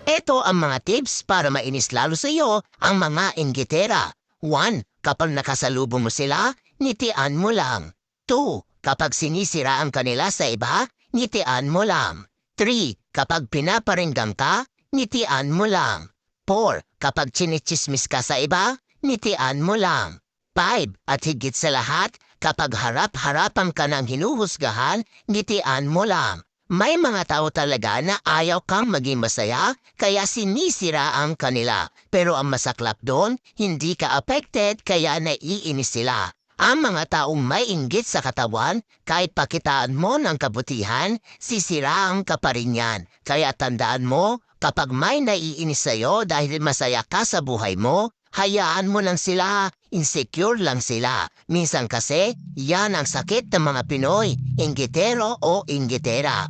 Ito ang mga tips para mainis lalo sa iyo ang mga inggitera. 1. Kapag nakasalubong mo sila, ngitian mo lang. 2. Kapag sinisiraan kanila sa iba, ngitian mo lang. 3. Kapag pinaparinggan ka, ngitian mo lang. 4. Kapag chinichismis ka sa iba, ngitian mo lang. 5. At higit sa lahat, kapag harap-harapan ka ng hinuhusgahan, ngitian mo lang. May mga tao talaga na ayaw kang maging masaya, kaya sinisira ang kanila. Pero ang masaklap doon, hindi ka affected kaya naiinis sila. Ang mga taong may inggit sa katawan, kahit pakitaan mo ng kabutihan, sisiraan ka pa rin yan. Kaya tandaan mo, kapag may naiinis sa'yo dahil masaya ka sa buhay mo, hayaan mo lang sila, insecure lang sila. Minsan kasi, yan ang sakit ng mga Pinoy, inggitero o inggitera.